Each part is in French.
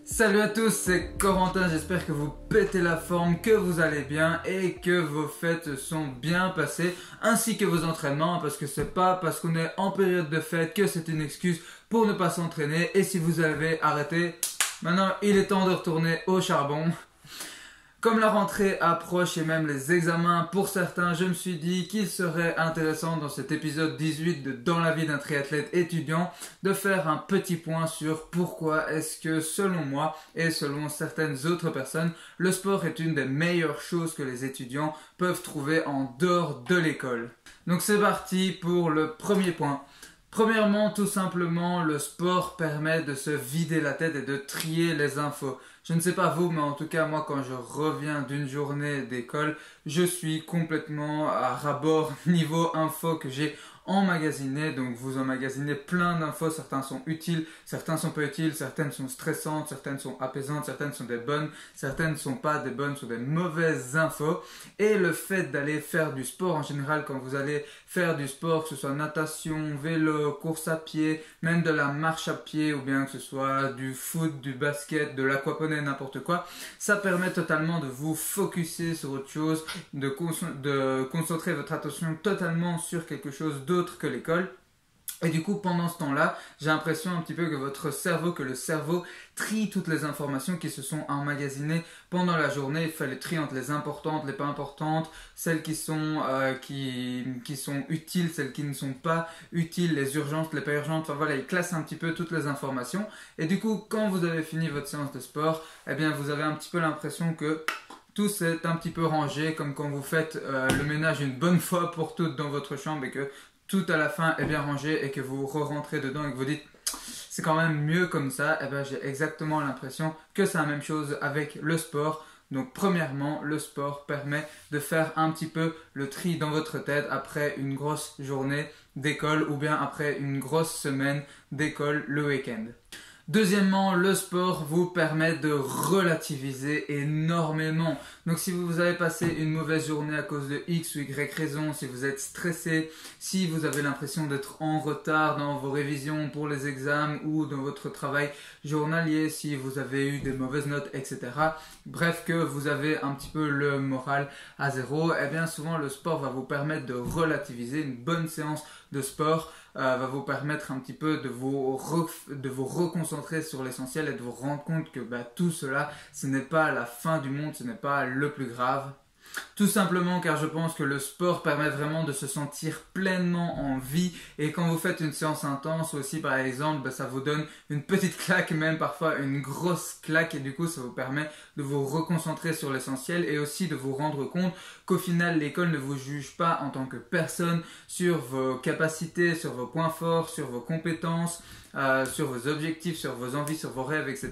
Salut à tous, c'est Corentin, j'espère que vous pétez la forme, que vous allez bien et que vos fêtes sont bien passées, ainsi que vos entraînements, parce que c'est pas parce qu'on est en période de fête que c'est une excuse pour ne pas s'entraîner. Et si vous avez arrêté, maintenant il est temps de retourner au charbon. Comme la rentrée approche et même les examens pour certains, je me suis dit qu'il serait intéressant dans cet épisode 18 de Dans la vie d'un triathlète étudiant de faire un petit point sur pourquoi est-ce que selon moi et selon certaines autres personnes, le sport est une des meilleures choses que les étudiants peuvent trouver en dehors de l'école. Donc c'est parti pour le premier point. Premièrement, tout simplement, le sport permet de se vider la tête et de trier les infos. Je ne sais pas vous, mais en tout cas, moi, quand je reviens d'une journée d'école, je suis complètement à ras-bord niveau info que j'ai emmagasiné. Donc, vous emmagasinez plein d'infos. Certains sont utiles, certains sont pas utiles, certaines sont stressantes, certaines sont apaisantes, certaines sont des bonnes, certaines ne sont pas des bonnes, sont des mauvaises infos. Et le fait d'aller faire du sport en général, quand vous allez faire du sport, que ce soit natation, vélo, course à pied, même de la marche à pied, ou bien que ce soit du foot, du basket, de l'aquaponie, n'importe quoi, ça permet totalement de vous focuser sur autre chose, de concentrer votre attention totalement sur quelque chose d'autre que l'école. Et du coup, pendant ce temps-là, j'ai l'impression un petit peu que le cerveau trie toutes les informations qui se sont emmagasinées pendant la journée. Il fait le tri entre les importantes, les pas importantes, celles qui sont utiles, celles qui ne sont pas utiles, les urgences, les pas urgentes. Enfin voilà, il classe un petit peu toutes les informations. Et du coup, quand vous avez fini votre séance de sport, eh bien, vous avez un petit peu l'impression que tout s'est un petit peu rangé, comme quand vous faites le ménage une bonne fois pour toutes dans votre chambre et que tout à la fin est bien rangé et que vous re-rentrez dedans et que vous dites c'est quand même mieux comme ça. Et bien j'ai exactement l'impression que c'est la même chose avec le sport. Donc premièrement, le sport permet de faire un petit peu le tri dans votre tête après une grosse journée d'école ou bien après une grosse semaine d'école le week-end. Deuxièmement, le sport vous permet de relativiser énormément. Donc si vous avez passé une mauvaise journée à cause de X ou Y raison, si vous êtes stressé, si vous avez l'impression d'être en retard dans vos révisions pour les examens ou dans votre travail journalier, si vous avez eu des mauvaises notes, etc. Bref, que vous avez un petit peu le moral à zéro, eh bien souvent le sport va vous permettre de relativiser. Une bonne séance de sport va vous permettre un petit peu de vous reconcentrer sur l'essentiel et de vous rendre compte que tout cela, ce n'est pas la fin du monde, ce n'est pas le plus grave. Tout simplement car je pense que le sport permet vraiment de se sentir pleinement en vie et quand vous faites une séance intense aussi par exemple, ça vous donne une petite claque, même parfois une grosse claque et du coup ça vous permet de vous reconcentrer sur l'essentiel et aussi de vous rendre compte qu'au final l'école ne vous juge pas en tant que personne sur vos capacités, sur vos points forts, sur vos compétences, sur vos objectifs, sur vos envies, sur vos rêves, etc.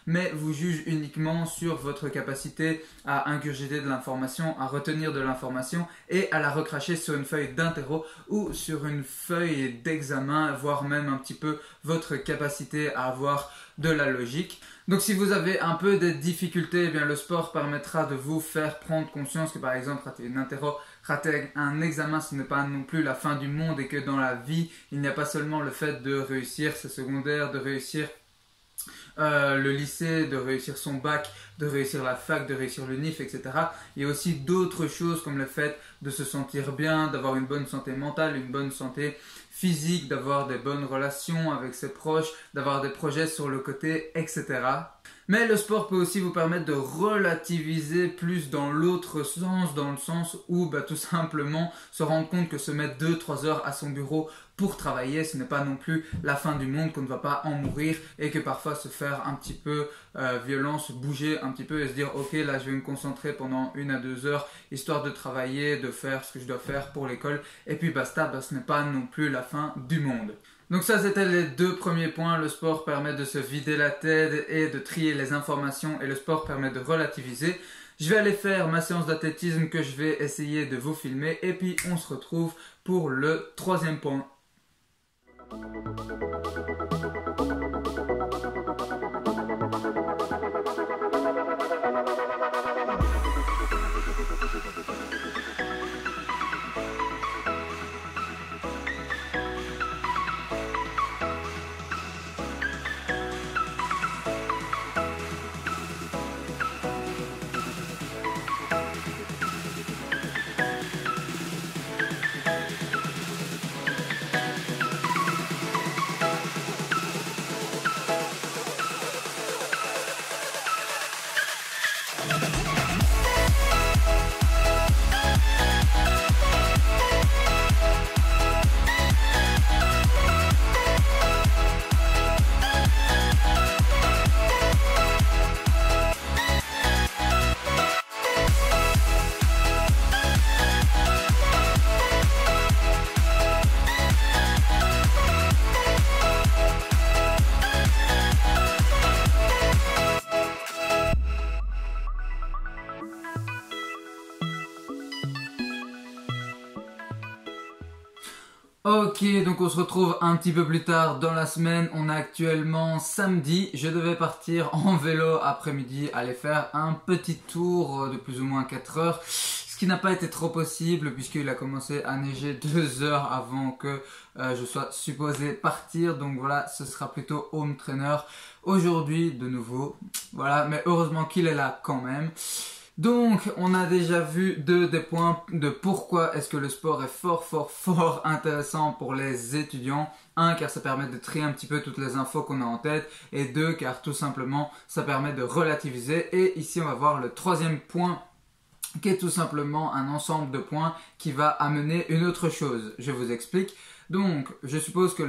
Mais vous juge uniquement sur votre capacité à ingurgiter de l'information, à retenir de l'information et à la recracher sur une feuille d'interro ou sur une feuille d'examen, voire même un petit peu votre capacité à avoir de la logique. Donc si vous avez un peu de difficultés, eh bien le sport permettra de vous faire prendre conscience que par exemple rater une interro, rater un examen, ce n'est pas non plus la fin du monde et que dans la vie, il n'y a pas seulement le fait de réussir ses secondaires, de réussir le lycée, de réussir son bac, de réussir la fac, de réussir le NIF, etc. Il y a aussi d'autres choses comme le fait de se sentir bien, d'avoir une bonne santé mentale, une bonne santé physique, d'avoir des bonnes relations avec ses proches, d'avoir des projets sur le côté, etc. Mais le sport peut aussi vous permettre de relativiser plus dans l'autre sens, dans le sens où tout simplement se rendre compte que se mettre 2-3 heures à son bureau pour travailler, ce n'est pas non plus la fin du monde, qu'on ne va pas en mourir et que parfois se faire un petit peu violence, bouger un petit peu et se dire ok là je vais me concentrer pendant 1 à 2 heures histoire de travailler, de faire ce que je dois faire pour l'école et puis basta, ce n'est pas non plus la fin du monde. Donc ça c'était les 2 premiers points, le sport permet de se vider la tête et de trier les informations et le sport permet de relativiser. Je vais aller faire ma séance d'athlétisme que je vais essayer de vous filmer et puis on se retrouve pour le troisième point. Ok, donc on se retrouve un petit peu plus tard dans la semaine. On est actuellement samedi. Je devais partir en vélo après-midi, aller faire un petit tour de plus ou moins 4 heures. Ce qui n'a pas été trop possible puisqu'il a commencé à neiger 2 heures avant que je sois supposé partir. Donc voilà, ce sera plutôt home trainer aujourd'hui de nouveau. Voilà, mais heureusement qu'il est là quand même. Donc, on a déjà vu des points de pourquoi est-ce que le sport est fort intéressant pour les étudiants. 1, car ça permet de trier un petit peu toutes les infos qu'on a en tête. Et 2, car tout simplement, ça permet de relativiser. Et ici, on va voir le troisième point, qui est tout simplement un ensemble de points qui va amener une autre chose. Je vous explique. Donc, je suppose que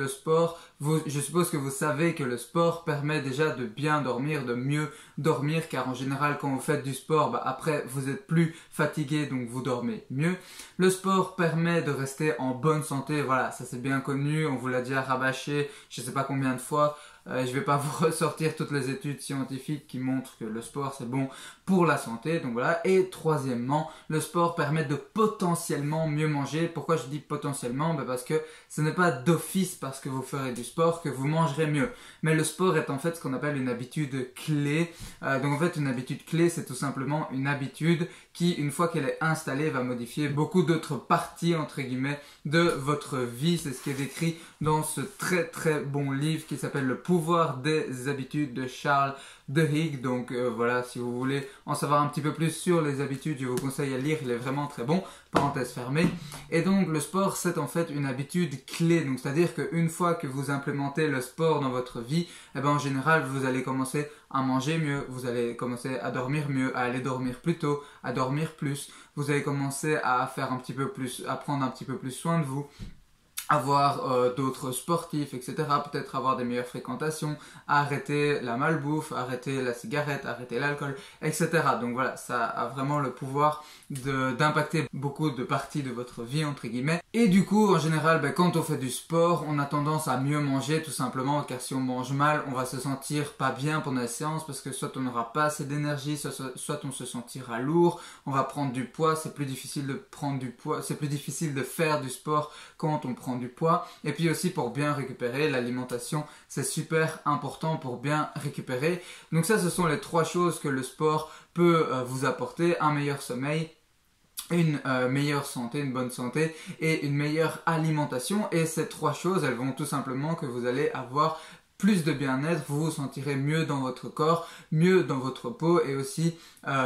vous savez que le sport permet déjà de bien dormir, de mieux dormir, car en général, quand vous faites du sport, après, vous êtes plus fatigué, donc vous dormez mieux. Le sport permet de rester en bonne santé, voilà, ça c'est bien connu, on vous l'a déjà rabâché, je sais pas combien de fois. Je vais pas vous ressortir toutes les études scientifiques qui montrent que le sport c'est bon pour la santé, donc voilà. Et troisièmement, le sport permet de potentiellement mieux manger. Pourquoi je dis potentiellement? Parce que ce n'est pas d'office parce que vous ferez du sport que vous mangerez mieux. Mais le sport est en fait ce qu'on appelle une habitude clé. Donc en fait une habitude clé c'est tout simplement une habitude qui, une fois qu'elle est installée, va modifier beaucoup d'autres parties entre guillemets de votre vie. C'est ce qui est décrit dans ce très bon livre qui s'appelle Le pouvoir des habitudes de Charles Duhigg. Donc voilà, si vous voulez en savoir un petit peu plus sur les habitudes, je vous conseille à lire, il est vraiment très bon, parenthèse fermée. Et donc le sport c'est en fait une habitude clé, donc c'est-à-dire qu'une fois que vous implémentez le sport dans votre vie, en général vous allez commencer à manger mieux, vous allez commencer à dormir mieux, à aller dormir plus tôt, à dormir plus, vous allez commencer à faire un petit peu plus, à prendre un petit peu plus soin de vous, avoir d'autres sportifs, etc. Peut-être avoir des meilleures fréquentations, arrêter la malbouffe, arrêter la cigarette, arrêter l'alcool, etc. Donc voilà, ça a vraiment le pouvoir d'impacter beaucoup de parties de votre vie, entre guillemets. Et du coup, en général, quand on fait du sport, on a tendance à mieux manger, tout simplement, car si on mange mal, on va se sentir pas bien pendant la séance, parce que soit on n'aura pas assez d'énergie, soit on se sentira lourd, on va prendre du poids, c'est plus difficile de prendre du poids, c'est plus difficile de faire du sport quand on prend du poids. Et puis aussi pour bien récupérer, l'alimentation c'est super important pour bien récupérer. Donc ça, ce sont les 3 choses que le sport peut vous apporter: un meilleur sommeil, une meilleure santé, une bonne santé et une meilleure alimentation. Et ces 3 choses, elles vont tout simplement que vous allez avoir plus de bien-être, vous vous sentirez mieux dans votre corps, mieux dans votre peau et aussi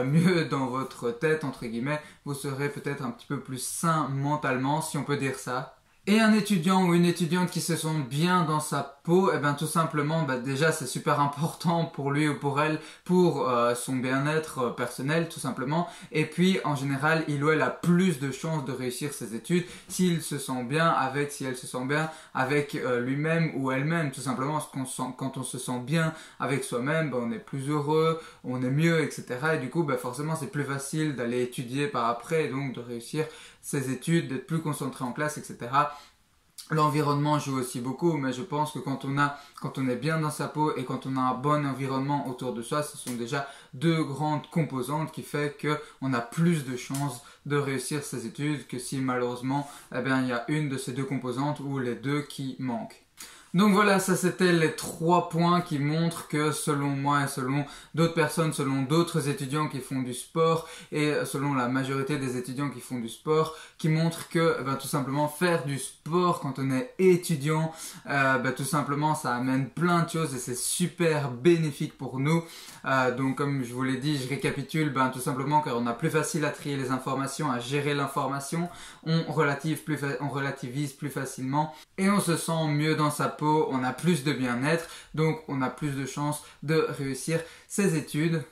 mieux dans votre tête, entre guillemets. Vous serez peut-être un petit peu plus sain mentalement, si on peut dire ça. Et un étudiant ou une étudiante qui se sent bien dans sa peau, tout simplement, déjà c'est super important pour lui ou pour elle, pour son bien-être personnel tout simplement. Et puis en général, il ou elle a plus de chances de réussir ses études s'il se sent bien si elle se sent bien avec lui-même ou elle-même, tout simplement. Quand on se sent bien avec soi-même, on est plus heureux, on est mieux, etc. Et du coup, forcément c'est plus facile d'aller étudier par après et donc de réussir ses études, d'être plus concentré en classe, etc. L'environnement joue aussi beaucoup, mais je pense que quand on est bien dans sa peau et quand on a un bon environnement autour de soi, ce sont déjà deux grandes composantes qui fait que on a plus de chances de réussir ses études que si malheureusement, eh bien, il y a une de ces deux composantes ou les deux qui manquent. Donc voilà, ça c'était les 3 points qui montrent que selon moi et selon d'autres personnes, selon d'autres étudiants qui font du sport et selon la majorité des étudiants qui font du sport, qui montrent que tout simplement faire du sport quand on est étudiant, tout simplement ça amène plein de choses et c'est super bénéfique pour nous. Donc comme je vous l'ai dit, je récapitule, tout simplement car on a plus facile à trier les informations, à gérer l'information, on relativise plus facilement et on se sent mieux dans sa peau. On a plus de bien-être, donc on a plus de chances de réussir ses études.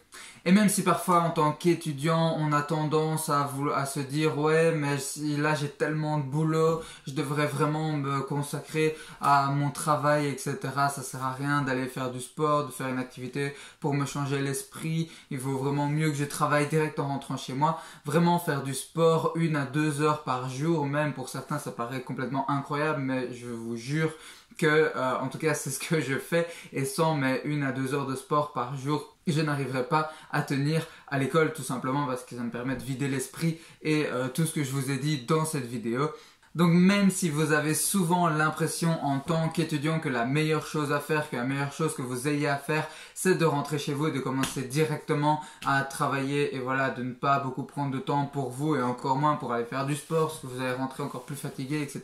Et même si parfois en tant qu'étudiant on a tendance à se dire ouais mais là j'ai tellement de boulot, je devrais vraiment me consacrer à mon travail etc. Ça sert à rien d'aller faire du sport, de faire une activité pour me changer l'esprit, il vaut vraiment mieux que je travaille direct en rentrant chez moi. Vraiment faire du sport 1 à 2 heures par jour, même pour certains ça paraît complètement incroyable mais je vous jure que en tout cas c'est ce que je fais et sans mes 1 à 2 heures de sport par jour je n'arriverai pas à tenir à l'école tout simplement parce que ça me permet de vider l'esprit et tout ce que je vous ai dit dans cette vidéo. Donc même si vous avez souvent l'impression en tant qu'étudiant que la meilleure chose à faire, que la meilleure chose que vous ayez à faire, c'est de rentrer chez vous et de commencer directement à travailler et voilà, de ne pas beaucoup prendre de temps pour vous et encore moins pour aller faire du sport parce que vous allez rentrer encore plus fatigué, etc.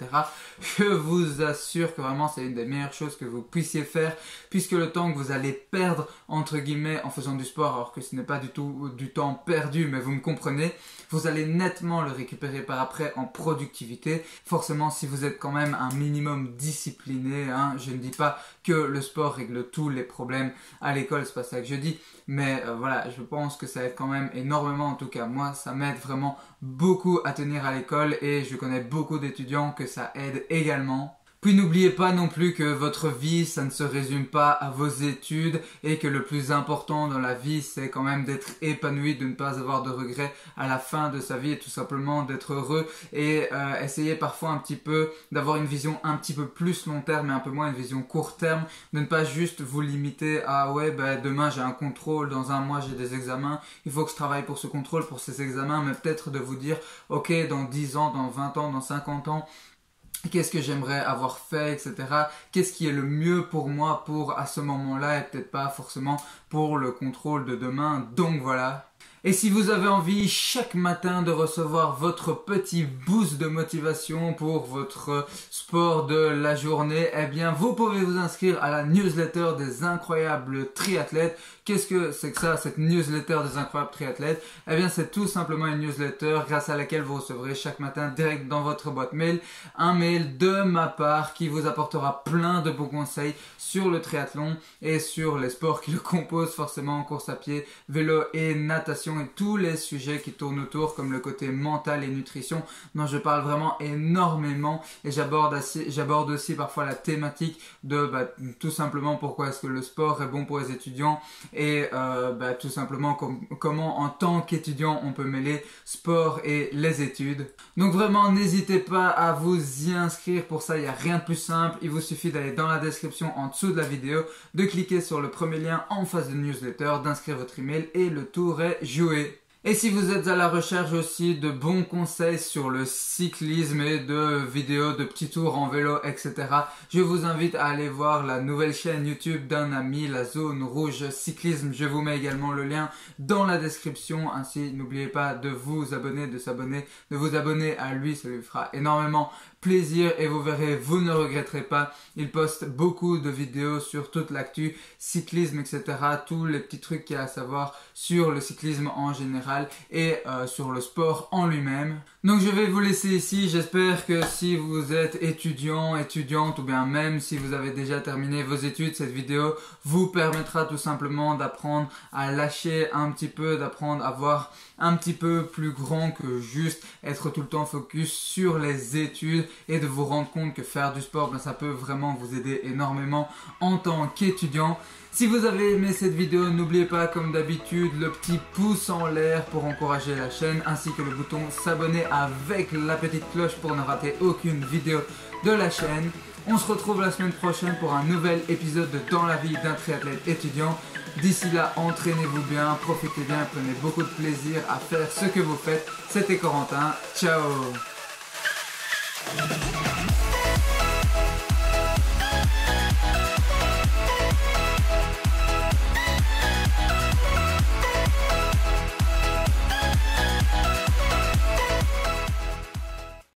Je vous assure que vraiment c'est une des meilleures choses que vous puissiez faire puisque le temps que vous allez perdre entre guillemets en faisant du sport, alors que ce n'est pas du tout du temps perdu mais vous me comprenez, vous allez nettement le récupérer par après en productivité. Forcément, si vous êtes quand même un minimum discipliné, je ne dis pas que le sport règle tous les problèmes à l'école, c'est pas ça que je dis, mais voilà, je pense que ça aide quand même énormément, en tout cas moi, ça m'aide vraiment beaucoup à tenir à l'école et je connais beaucoup d'étudiants que ça aide également. Puis n'oubliez pas non plus que votre vie, ça ne se résume pas à vos études et que le plus important dans la vie, c'est quand même d'être épanoui, de ne pas avoir de regrets à la fin de sa vie et tout simplement d'être heureux et essayer parfois un petit peu d'avoir une vision un petit peu plus long terme et un peu moins une vision court terme, de ne pas juste vous limiter à ouais demain j'ai un contrôle, dans un mois j'ai des examens, il faut que je travaille pour ce contrôle, pour ces examens, mais peut-être de vous dire ok dans 10 ans, dans 20 ans, dans 50 ans, qu'est-ce que j'aimerais avoir fait, etc. Qu'est-ce qui est le mieux pour moi pour à ce moment-là et peut-être pas forcément pour le contrôle de demain. Donc voilà. Et si vous avez envie chaque matin de recevoir votre petit boost de motivation pour votre sport de la journée, eh bien vous pouvez vous inscrire à la newsletter des incroyables triathlètes. Qu'est-ce que c'est que ça, cette newsletter des incroyables triathlètes? Eh bien c'est tout simplement une newsletter grâce à laquelle vous recevrez chaque matin direct dans votre boîte mail un mail de ma part qui vous apportera plein de bons conseils sur le triathlon et sur les sports qui le composent, forcément course à pied, vélo et natation et tous les sujets qui tournent autour comme le côté mental et nutrition dont je parle vraiment énormément et j'aborde aussi parfois la thématique de tout simplement pourquoi est-ce que le sport est bon pour les étudiants et tout simplement comment en tant qu'étudiant on peut mêler sport et les études. Donc vraiment n'hésitez pas à vous y inscrire, pour ça il n'y a rien de plus simple, il vous suffit d'aller dans la description en dessous de la vidéo, de cliquer sur le premier lien en face de newsletter, d'inscrire votre email et le tour est joué. Et si vous êtes à la recherche aussi de bons conseils sur le cyclisme et de vidéos de petits tours en vélo, etc., je vous invite à aller voir la nouvelle chaîne YouTube d'un ami, la Zone Rouge Cyclisme. Je vous mets également le lien dans la description. Ainsi, n'oubliez pas de vous abonner, de vous abonner à lui, ça lui fera énormément plaisir et vous verrez, vous ne regretterez pas. Il poste beaucoup de vidéos sur toute l'actu, cyclisme, etc. Tous les petits trucs qu'il y a à savoir sur le cyclisme en général et sur le sport en lui-même. Donc je vais vous laisser ici, j'espère que si vous êtes étudiant, étudiante ou bien même si vous avez déjà terminé vos études, cette vidéo vous permettra tout simplement d'apprendre à lâcher un petit peu, d'apprendre à voir un petit peu plus grand que juste être tout le temps focus sur les études et de vous rendre compte que faire du sport, ça peut vraiment vous aider énormément en tant qu'étudiant. Si vous avez aimé cette vidéo, n'oubliez pas comme d'habitude le petit pouce en l'air pour encourager la chaîne ainsi que le bouton s'abonner à avec la petite cloche pour ne rater aucune vidéo de la chaîne. On se retrouve la semaine prochaine pour un nouvel épisode de Dans la vie d'un triathlète étudiant. D'ici là, entraînez-vous bien, profitez bien, prenez beaucoup de plaisir à faire ce que vous faites. C'était Corentin, ciao.